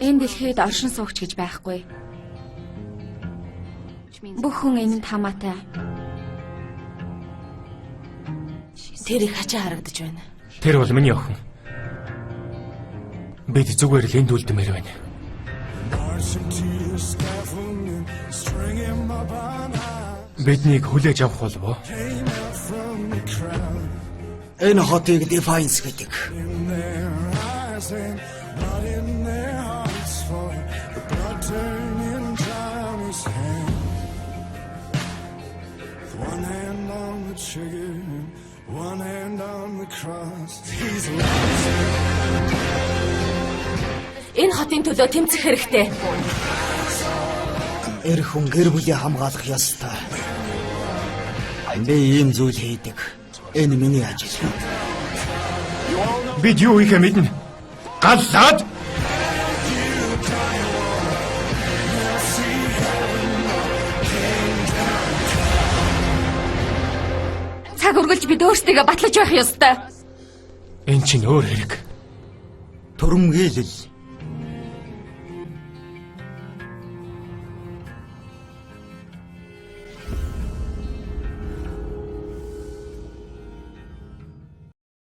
Энэ дэлхийд оршин суугч гэж байхгүй. Бүх хүн энэнд хамаатай. Тэр их хачаа харагдаж байна. Тэр бол миний охин. Бид зүгээр л энд үлдмээр байна. Биднийг хүлээж авах болов уу? Энэ хотыг Defiance гэдэг. Энэ хотын төлөө тэмцэх хэрэгтэй. Эр хүн гэр бүлээ хамгаалах ёстой. Би ийм зүйл хийдэг. Энэ миний ажил. Бид юу хийхээ мэднэ. Галлаад! Цаг үргэлж бид өөрсдийгөө батлаж байх ёстой. Эн чинь өөр хэрэг. Түрэмгийлэл